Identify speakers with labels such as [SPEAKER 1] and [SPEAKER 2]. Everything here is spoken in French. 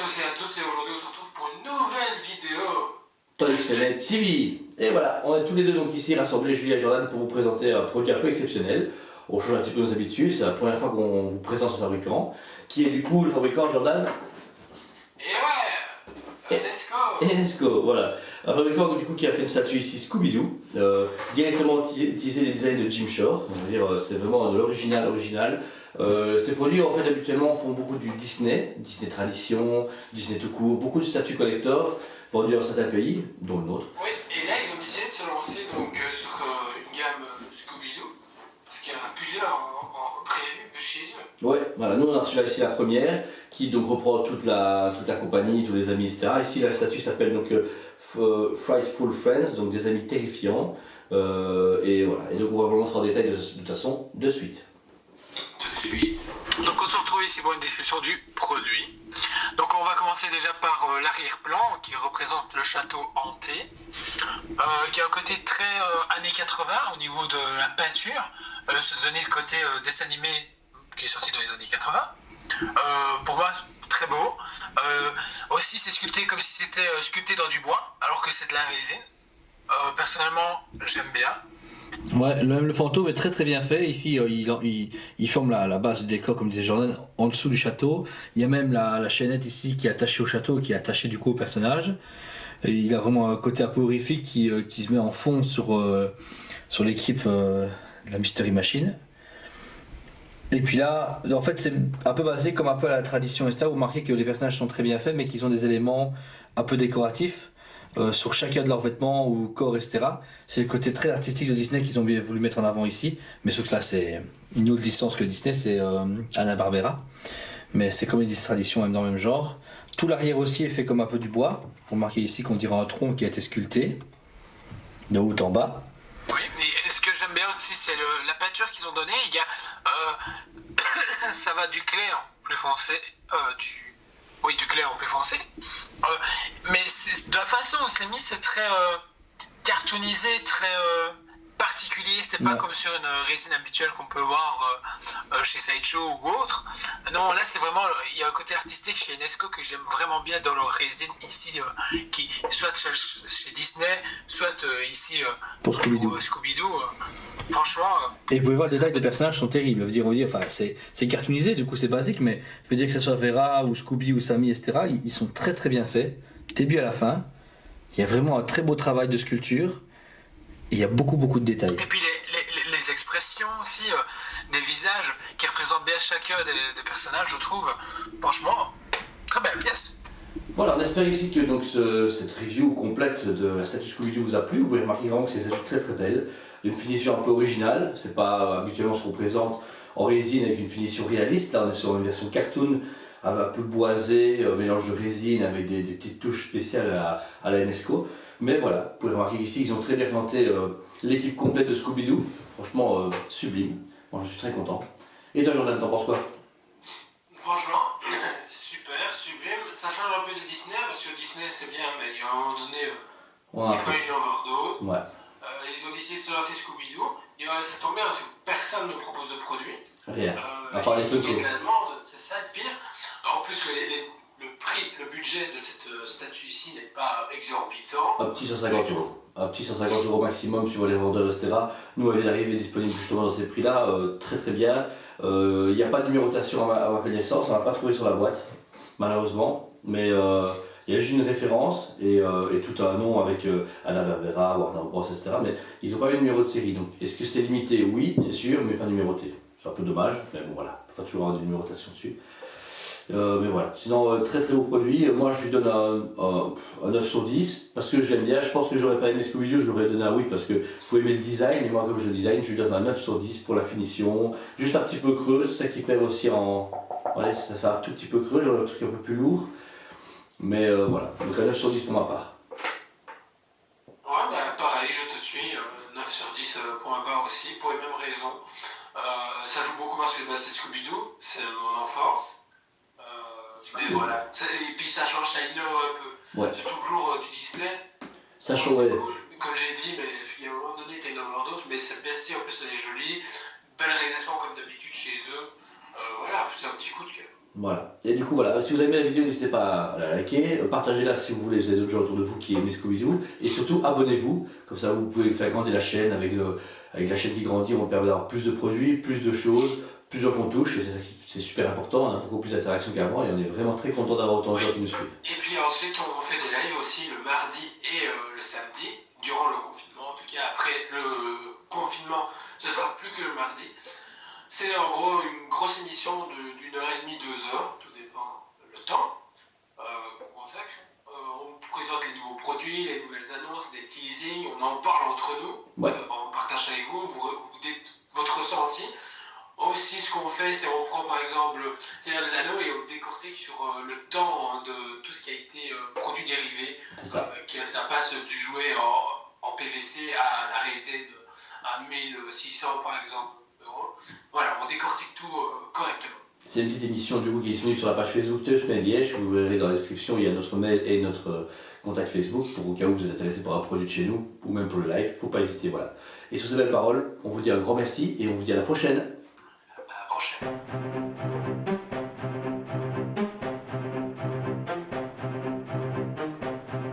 [SPEAKER 1] tous et à toutes, et aujourd'hui on se retrouve pour une nouvelle vidéo
[SPEAKER 2] Toy Planet TV. Et voilà, on est tous les deux donc ici rassemblés, Julie et Jordan, pour vous présenter un produit un peu exceptionnel. On change un petit peu nos habitudes, c'est la première fois qu'on vous présente ce fabricant, qui est du coup le fabricant Jordan.
[SPEAKER 1] Et ouais, Enesco.
[SPEAKER 2] Enesco, voilà. Un fabricant du coup qui a fait une statue ici Scooby-Doo, directement utilisé les designs de Jim Shore, on va dire c'est vraiment de l'original. Ces produits en fait habituellement font beaucoup du Disney Tradition, Disney tout court, beaucoup de statues collector vendus dans certains pays, dont le nôtre.
[SPEAKER 1] Oui, et là ils ont décidé de se lancer donc, sur une gamme Scooby-Doo, parce qu'il y en a plusieurs en prévu chez eux.
[SPEAKER 2] Ouais, voilà, nous on a reçu là, ici la première, qui donc reprend toute la compagnie, tous les amis, etc. Ici la statue s'appelle donc Frightful Friends, donc des amis terrifiants. Et voilà, et donc on va vous le montrer en détail de toute façon de suite.
[SPEAKER 1] Donc on se retrouve ici pour une description du produit. Donc on va commencer déjà par l'arrière-plan qui représente le château hanté, qui a un côté très années 80 au niveau de la peinture, se donner le côté dessin animé qui est sorti dans les années 80. Pour moi, très beau. Aussi c'est sculpté comme si c'était sculpté dans du bois, alors que c'est de la résine. Personnellement, j'aime bien.
[SPEAKER 3] Ouais, même le fantôme est très très bien fait. Ici, il forme la base du décor, comme disait Jordan, en dessous du château. Il y a même la chaînette ici qui est attachée au château, qui est attachée du coup au personnage. Et il a vraiment un côté un peu horrifique qui se met en fond sur l'équipe de la Mystery Machine. Et puis là, en fait, c'est un peu basé comme un peu à la tradition, etc. Vous remarquez que les personnages sont très bien faits, mais qu'ils ont des éléments un peu décoratifs. Sur chacun de leurs vêtements ou corps, etc. C'est le côté très artistique de Disney qu'ils ont voulu mettre en avant ici. Mais sauf que là, c'est une autre licence que Disney, c'est Hanna-Barbera. Mais c'est comme une tradition même dans le même genre. Tout l'arrière aussi est fait comme un peu du bois. Vous remarquez ici qu'on dirait un tronc qui a été sculpté de haut en bas.
[SPEAKER 1] Oui, mais ce que j'aime bien aussi, c'est la peinture qu'ils ont donnée. Il y a, ça va du clair plus foncé, du clair au plus foncé. Mais de la façon dont c'est mis, c'est très cartoonisé, très particulier. C'est pas comme sur une résine habituelle qu'on peut voir chez Sideshow ou autre. Non, là c'est vraiment, il y a un côté artistique chez Enesco que j'aime vraiment bien dans leur résine ici, qui soit chez Disney, soit ici
[SPEAKER 3] pour Scooby-Doo.
[SPEAKER 1] Franchement.
[SPEAKER 3] Et vous pouvez voir, les détails des personnages sont terribles. Je veux dire, enfin, c'est cartoonisé, du coup c'est basique, mais je veux dire que ce soit Vera ou Scooby ou Sammy, etc., ils sont très très bien faits, début à la fin. Il y a vraiment un très beau travail de sculpture. Et il y a beaucoup de détails.
[SPEAKER 1] Et puis les expressions aussi, des visages qui représentent bien chacun des personnages, je trouve. Franchement, très belle pièce.
[SPEAKER 2] Voilà, on espère ici que donc, cette review complète de la statue Scooby-Doo vous a plu. Vous pouvez remarquer vraiment que c'est une statue très très belle, d'une finition un peu originale. C'est pas habituellement ce qu'on présente en résine avec une finition réaliste. Là on est sur une version cartoon, avec un peu boisé, mélange de résine avec des petites touches spéciales à la Enesco. Mais voilà, vous pouvez remarquer ici qu'ils ont très bien présenté l'équipe complète de Scooby-Doo. Franchement, sublime. Moi je suis très content. Et toi Jordan, t'en penses quoi?
[SPEAKER 1] Franchement, super, sublime. Ça change un peu de Disney, parce que Disney c'est bien, mais il y a un moment donné, il n'y a pas une overdose.
[SPEAKER 2] Ouais.
[SPEAKER 1] Ils ont décidé de se lancer Scooby-Doo. Et ça tombe bien parce que personne ne propose de produit.
[SPEAKER 2] Rien. À part les photos.
[SPEAKER 1] Il y a de la demande, c'est ça le pire. En plus, le prix, le budget de cette statue ici n'est pas exorbitant.
[SPEAKER 2] Un petit 150 €. Un petit 150 € maximum suivant les vendeurs, etc. Nous, elle est arrivée disponible justement dans ces prix-là, très très bien. Il n'y a pas de numérotation à ma connaissance, on n'a pas trouvé sur la boîte, malheureusement. Mais il y a juste une référence et tout un nom avec Hanna-Barbera, Warner Bros, etc. Mais ils n'ont pas eu de numéro de série. Donc est-ce que c'est limité? Oui, c'est sûr, mais pas numéroté. C'est un peu dommage, mais bon voilà, on peut pas toujours avoir de numérotation dessus. Mais voilà, sinon très très beau produit. Moi je lui donne un 9 sur 10 parce que je l'aime bien. Je pense que j'aurais pas aimé Scooby-Doo, je lui aurais donné un 8 parce que faut aimer le design. Mais moi comme je le design, je lui donne un 9 sur 10 pour la finition. Juste un petit peu creux, c'est ça qui perd aussi en. Voilà, ça fait un tout petit peu creux, j'aurais un truc un peu plus lourd. Mais voilà, donc un 9 sur 10 pour ma part.
[SPEAKER 1] Ouais, bah, pareil, je te suis, 9 sur 10 pour ma part aussi, pour les mêmes raisons. Ça joue beaucoup parce que c'est Scooby-Doo, c'est mon enfance. Mais voilà, et puis ça change, ça innove un peu.
[SPEAKER 2] Ouais.
[SPEAKER 1] C'est toujours du Disney.
[SPEAKER 2] Ça change.
[SPEAKER 1] Cool. Comme j'ai dit, mais il y a un moment donné, t'as une overdose, mais cette pièce-ci en plus elle est jolie. Belle réalisation comme d'habitude chez eux. Voilà, c'est un petit coup de cœur.
[SPEAKER 2] Voilà. Et du coup, voilà, si vous avez aimé la vidéo, n'hésitez pas à la liker, partagez-la si vous voulez, vous avez d'autres gens autour de vous qui aiment Scooby-Doo, et surtout abonnez-vous, comme ça vous pouvez faire grandir la chaîne, avec la chaîne qui grandit, on permet d'avoir plus de produits, plus de choses, plus de gens qu'on touche, et c'est super important, on a beaucoup plus d'interactions qu'avant, et on est vraiment très content d'avoir autant de gens qui nous suivent.
[SPEAKER 1] Et puis ensuite, on fait des lives aussi le mardi et le samedi, durant le confinement. En tout cas, après le confinement, ce sera plus que le mardi. C'est en gros une grosse émission d'une heure et demie, 2 heures, tout dépend le temps qu'on consacre. On présente les nouveaux produits, les nouvelles annonces, des teasings, on en parle entre nous,
[SPEAKER 2] Ouais.
[SPEAKER 1] on partage avec vous, vous dites votre ressenti. Aussi, ce qu'on fait, c'est on prend par exemple Seigneur des Anneaux et on décortique sur le temps de tout ce qui a été produit dérivé.
[SPEAKER 2] C'est ça.
[SPEAKER 1] Ça passe du jouet en PVC à la résine à 1600 par exemple euros. Voilà, on décortique tout correctement.
[SPEAKER 2] C'est une petite émission du coup qui est disponible sur la page Facebook de Semaine Liège. Vous verrez dans la description, il y a notre mail et notre contact Facebook pour au cas où vous êtes intéressé par un produit de chez nous ou même pour le live. Faut pas hésiter, voilà. Et sur ces belles paroles, on vous dit un grand merci et on vous dit à la prochaine.
[SPEAKER 1] À la prochaine.